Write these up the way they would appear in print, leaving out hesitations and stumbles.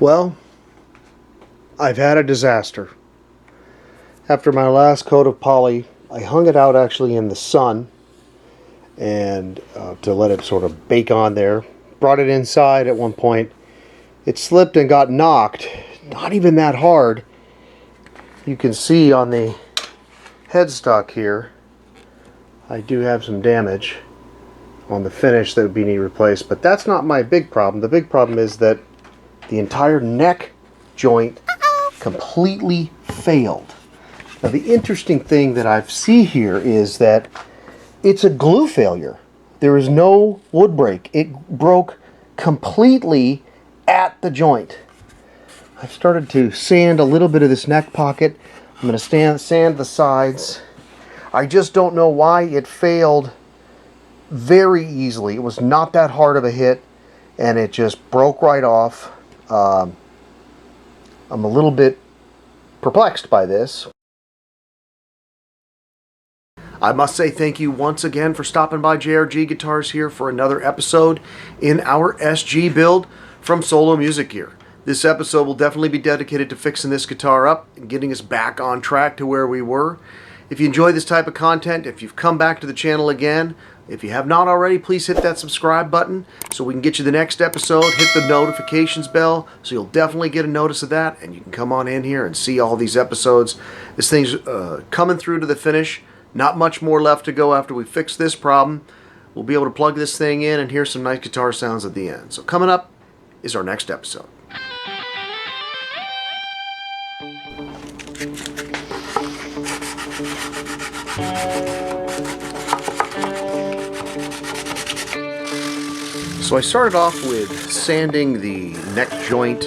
Well, I've had a disaster. After my last coat of poly, I hung it out actually in the sun and to let it sort of bake on there. Brought it inside at one point. It slipped and got knocked. Not even that hard. You can see on the headstock here, I do have some damage on the finish that would be need replaced, but that's not my big problem. The big problem is that the entire neck joint completely failed. Now the interesting thing that I see here is that it's a glue failure. There is no wood break. It broke completely at the joint. I've started to sand a little bit of this neck pocket. I'm going to sand the sides. I just don't know why it failed very easily. It was not that hard of a hit, and it just broke right off. I'm a little bit perplexed by this. I must say thank you once again for stopping by JRG Guitars here for another episode in our SG build from SoloMusicGear. This episode will definitely be dedicated to fixing this guitar up and getting us back on track to where we were. If you enjoy this type of content, if you've come back to the channel again, if you have not already, please hit that subscribe button so we can get you the next episode. Hit the notifications bell so you'll definitely get a notice of that, and you can come on in here and see all these episodes. This thing's coming through to the finish. Not much more left to go after we fix this problem. We'll be able to plug this thing in and hear some nice guitar sounds at the end. So coming up is our next episode. So I started off with sanding the neck joint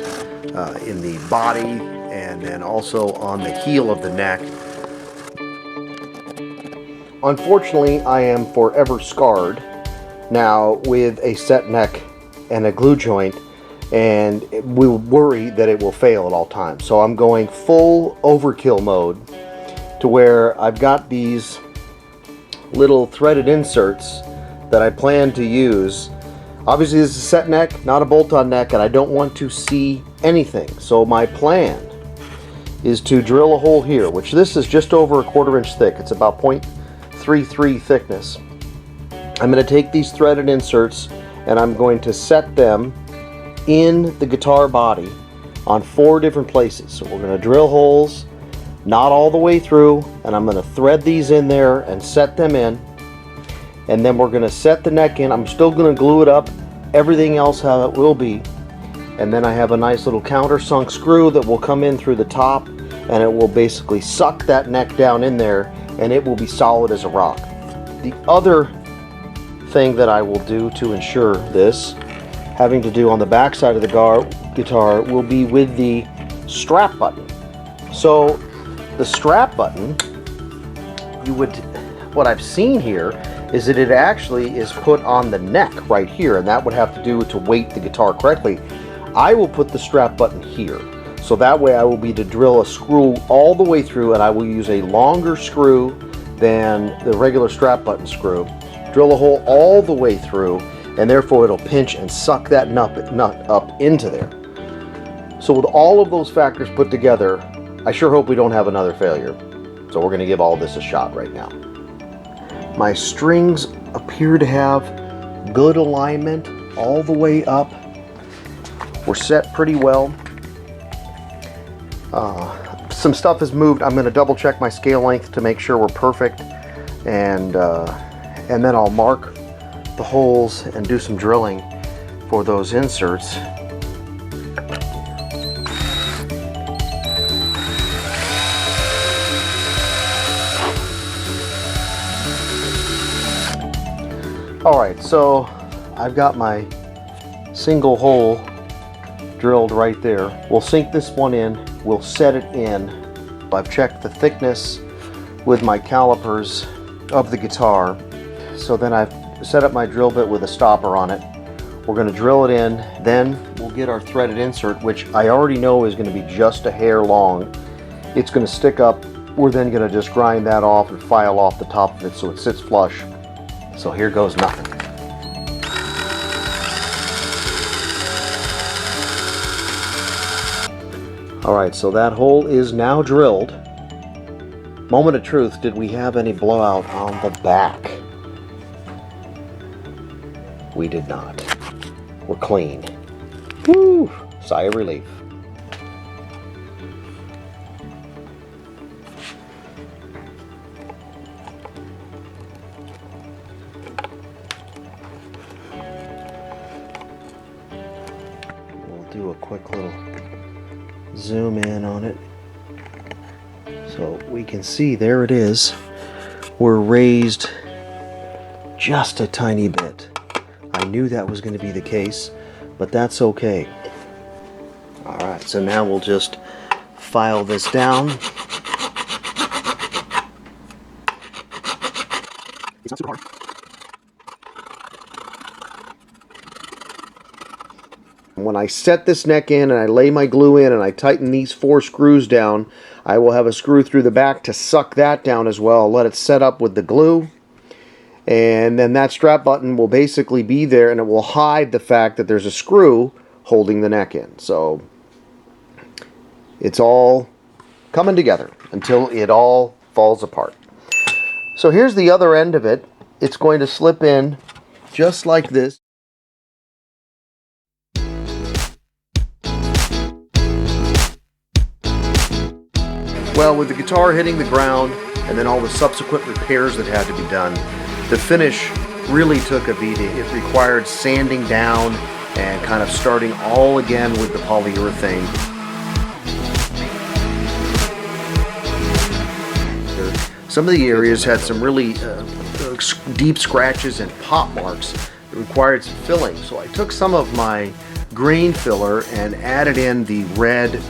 in the body and then also on the heel of the neck. Unfortunately, I am forever scarred now with a set neck and a glue joint, and we'll worry that it will fail at all times. So I'm going full overkill mode to where I've got these little threaded inserts that I plan to use. Obviously this is a set neck, not a bolt-on neck, and I don't want to see anything. So my plan is to drill a hole here, which this is just over a 1/4 inch thick. It's about 0.33 thickness. I'm going to take these threaded inserts and I'm going to set them in the guitar body on 4 different places. So we're going to drill holes, not all the way through, and I'm going to thread these in there and set them in. And then we're going to set the neck in. I'm still going to glue it up, everything else how it will be. And then I have a nice little countersunk screw that will come in through the top, and it will basically suck that neck down in there, and it will be solid as a rock. The other thing that I will do to ensure this, having to do on the back side of the guitar, will be with the strap button. So the strap button, what I've seen here is that it actually is put on the neck right here, and that would have to do to weight the guitar correctly. I will put the strap button here, so that way I will be to drill a screw all the way through, and I will use a longer screw than the regular strap button screw. Drill a hole all the way through, and therefore it'll pinch and suck that nut up into there. So with all of those factors put together, I sure hope we don't have another failure. So we're going to give all this a shot right now. My strings appear to have good alignment all the way up. We're set pretty well. Some stuff has moved. I'm going to double check my scale length to make sure we're perfect, and then I'll mark the holes and do some drilling for those inserts. Alright, so I've got my single hole drilled right there. We'll sink this one in, we'll set it in. I've checked the thickness with my calipers of the guitar. So then I've set up my drill bit with a stopper on it. We're going to drill it in, then we'll get our threaded insert, which I already know is going to be just a hair long. It's going to stick up. We're then going to just grind that off and file off the top of it so it sits flush. So here goes nothing. Alright, so that hole is now drilled. Moment of truth, did we have any blowout on the back? We did not. We're clean. Woo! Sigh of relief. We'll do a quick little zoom in on it so we can see there it is. We're raised just a tiny bit. I knew that was going to be the case, but that's okay. Alright, so now we'll just file this down. It's not too hard. When I set this neck in and I lay my glue in and I tighten these 4 screws down, I will have a screw through the back to suck that down as well. Let it set up with the glue, and then that strap button will basically be there, and it will hide the fact that there's a screw holding the neck in. So it's all coming together until it all falls apart. So here's the other end of it. It's going to slip in just like this. Well, with the guitar hitting the ground and then all the subsequent repairs that had to be done, the finish really took a beating. It required sanding down and kind of starting all again with the polyurethane. Some of the areas had some really deep scratches and pop marks that required some filling. So I took some of my green filler and added in the red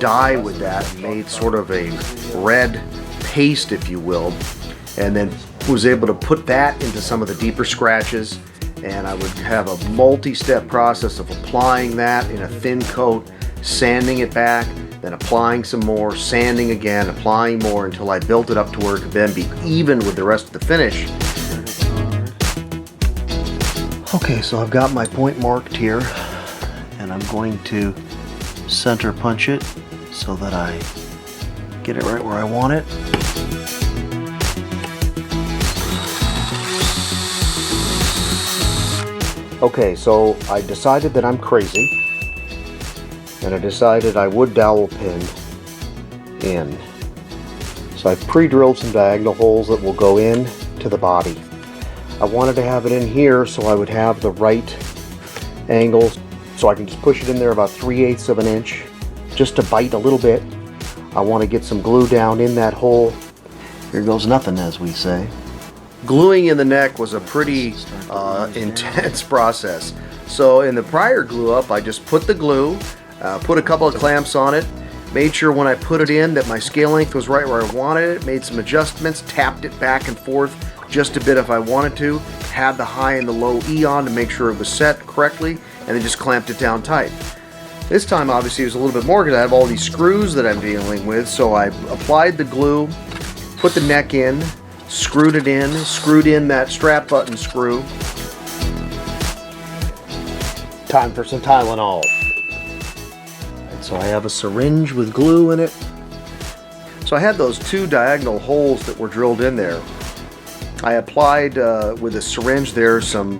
dye with that, and made sort of a red paste, if you will, and then was able to put that into some of the deeper scratches. And I would have a multi-step process of applying that in a thin coat, sanding it back, then applying some more, sanding again, applying more until I built it up to where it could then be even with the rest of the finish. Okay, so I've got my point marked here, and I'm going to center punch it so that I get it right where I want it. Okay, so I decided that I'm crazy, and I decided I would dowel pin in. So I pre-drilled some diagonal holes that will go in to the body. I wanted to have it in here so I would have the right angles, so I can just push it in there about 3/8 of an inch, just to bite a little bit. I want to get some glue down in that hole. Here goes nothing, as we say. Gluing in the neck was a pretty intense process. So in the prior glue up, I just put the glue, put a couple of clamps on it, made sure when I put it in that my scale length was right where I wanted it, made some adjustments, tapped it back and forth just a bit if I wanted to, had the high and the low E on to make sure it was set correctly, and then just clamped it down tight. This time obviously it was a little bit more because I have all these screws that I'm dealing with, so I applied the glue, put the neck in, screwed it in, screwed in that strap button screw. Time for some Tylenol. And so I have a syringe with glue in it. So I had those 2 diagonal holes that were drilled in there. I applied with a syringe there some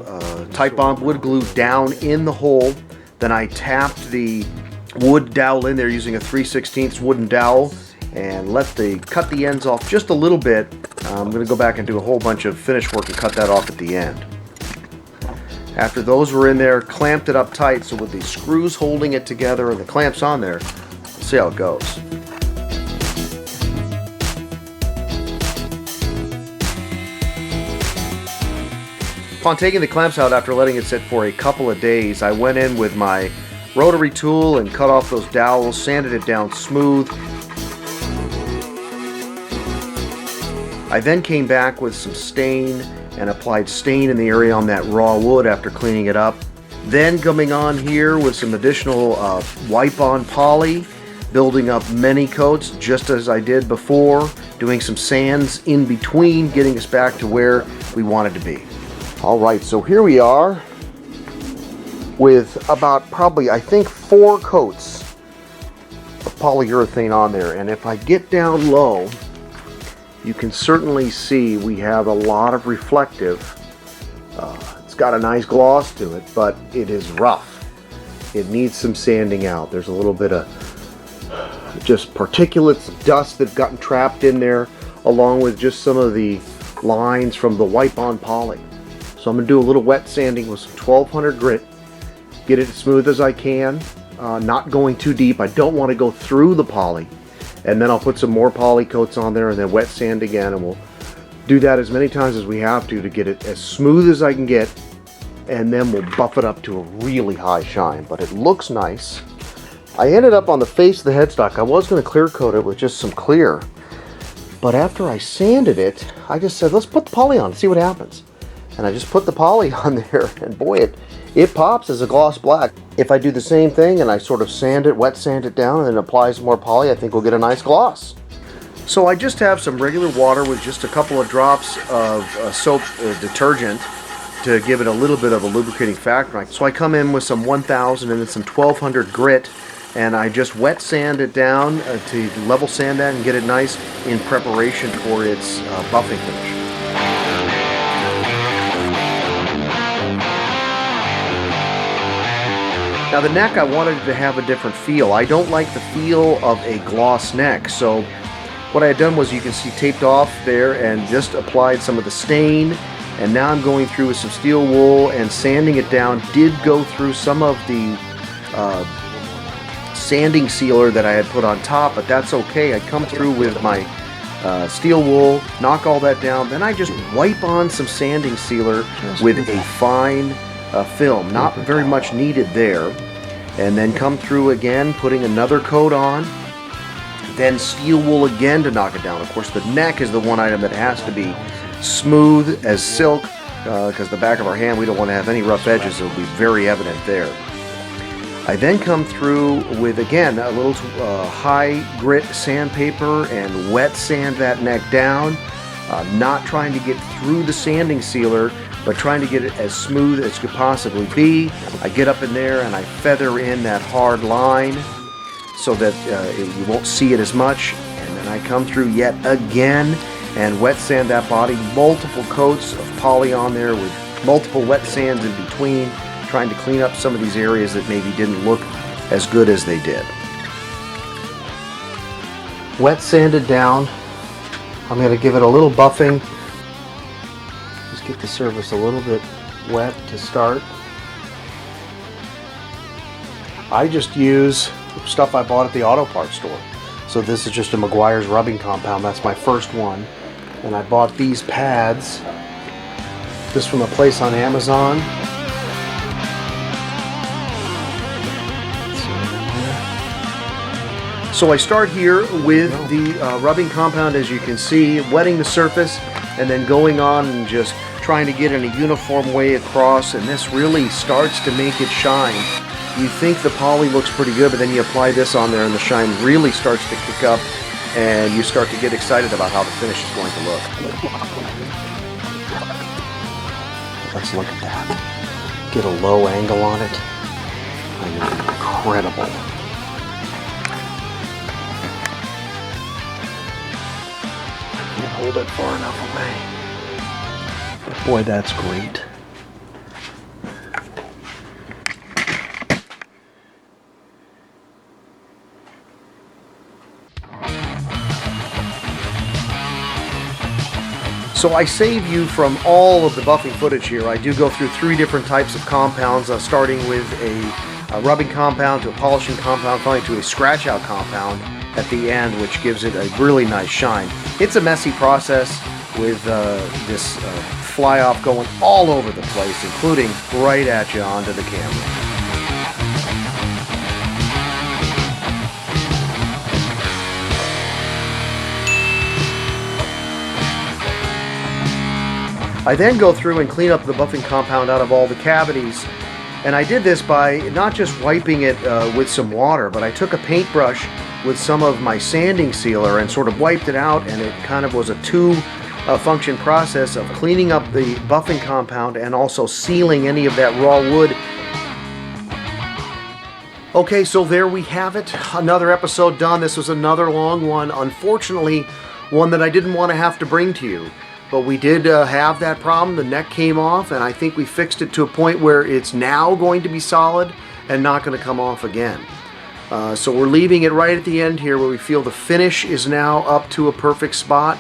Titebond wood glue down in the hole. Then I tapped the wood dowel in there using a 3/16 wooden dowel and cut the ends off just a little bit. I'm going to go back and do a whole bunch of finish work and cut that off at the end. After those were in there, clamped it up tight, so with the screws holding it together and the clamps on there, we'll see how it goes. Upon taking the clamps out after letting it sit for a couple of days, I went in with my rotary tool and cut off those dowels, sanded it down smooth. I then came back with some stain and applied stain in the area on that raw wood after cleaning it up. Then coming on here with some additional wipe-on poly, building up many coats just as I did before, doing some sands in between, getting us back to where we wanted to be. Alright, so here we are with about probably, I think, 4 coats of polyurethane on there, and if I get down low, you can certainly see we have a lot of reflective. It's got a nice gloss to it, but it is rough. It needs some sanding out. There's a little bit of just particulates, dust that have gotten trapped in there, along with just some of the lines from the wipe-on poly. So I'm going to do a little wet sanding with some 1200 grit, get it as smooth as I can, not going too deep. I don't want to go through the poly. And then I'll put some more poly coats on there and then wet sand again, and we'll do that as many times as we have to get it as smooth as I can get, and then we'll buff it up to a really high shine. But it looks nice. I ended up on the face of the headstock. I was going to clear coat it with just some clear, but after I sanded it, I just said, let's put the poly on and see what happens. And I just put the poly on there, and boy, it pops as a gloss black. If I do the same thing and I sort of sand it, wet sand it down, and then apply some more poly, I think we'll get a nice gloss. So I just have some regular water with just a couple of drops of soap detergent to give it a little bit of a lubricating factor. So I come in with some 1000 and then some 1200 grit, and I just wet sand it down to level sand that and get it nice in preparation for its buffing finish. Now the neck, I wanted to have a different feel. I don't like the feel of a gloss neck, so what I had done was, you can see, taped off there and just applied some of the stain, and now I'm going through with some steel wool and sanding it down. Did go through some of the sanding sealer that I had put on top, but that's okay. I come through with my steel wool, knock all that down, then I just wipe on some sanding sealer with a fine film, not very much needed there, and then come through again, putting another coat on, then steel wool again to knock it down. Of course, the neck is the one item that has to be smooth as silk, because the back of our hand, we don't want to have any rough edges. It'll be very evident there. I then come through with, again, a little high grit sandpaper and wet sand that neck down, not trying to get through the sanding sealer, but trying to get it as smooth as could possibly be. I get up in there and I feather in that hard line so that you won't see it as much, and then I come through yet again and wet sand that body, multiple coats of poly on there with multiple wet sands in between, trying to clean up some of these areas that maybe didn't look as good as they did. Wet sanded down. I'm going to give it a little buffing. Just get the surface a little bit wet to start. I just use stuff I bought at the auto parts store. So this is just a Meguiar's rubbing compound. That's my first one. And I bought these pads, this from a place on Amazon. So I start here with the rubbing compound, as you can see, wetting the surface and then going on and just trying to get in a uniform way across, and this really starts to make it shine. You think the poly looks pretty good, but then you apply this on there and the shine really starts to kick up, and you start to get excited about how the finish is going to look. Let's look at that. Get a low angle on it. I mean, incredible. Can't hold it far enough away. But boy, that's great. So I save you from all of the buffing footage here. I do go through 3 different types of compounds, starting with a rubbing compound to a polishing compound, finally to a scratch out compound at the end, which gives it a really nice shine. It's a messy process with this fly off going all over the place, including right at you onto the camera. I then go through and clean up the buffing compound out of all the cavities, and I did this by not just wiping it with some water, but I took a paintbrush with some of my sanding sealer and sort of wiped it out, and it kind of was a two-function process of cleaning up the buffing compound and also sealing any of that raw wood. Okay, so there we have it. Another episode done. This was another long one. Unfortunately, one that I didn't want to have to bring to you. But we did have that problem. The neck came off, and I think we fixed it to a point where it's now going to be solid and not going to come off again. So we're leaving it right at the end here where we feel the finish is now up to a perfect spot.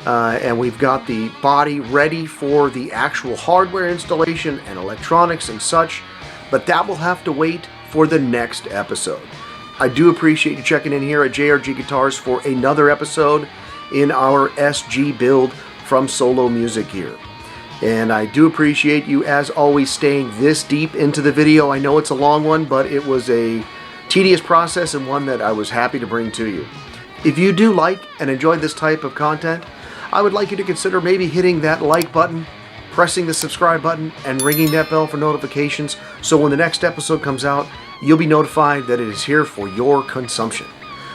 And we've got the body ready for the actual hardware installation and electronics and such. But that will have to wait for the next episode. I do appreciate you checking in here at JRG Guitars for another episode in our SG build from SoloMusicGear. And I do appreciate you, as always, staying this deep into the video. I know it's a long one, but it was a tedious process and one that I was happy to bring to you. If you do like and enjoy this type of content, I would like you to consider maybe hitting that like button, pressing the subscribe button, and ringing that bell for notifications, so when the next episode comes out, you'll be notified that it is here for your consumption.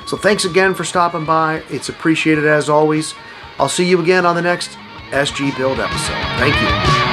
So thanks again for stopping by. It's appreciated as always. I'll see you again on the next SG Build episode. Thank you.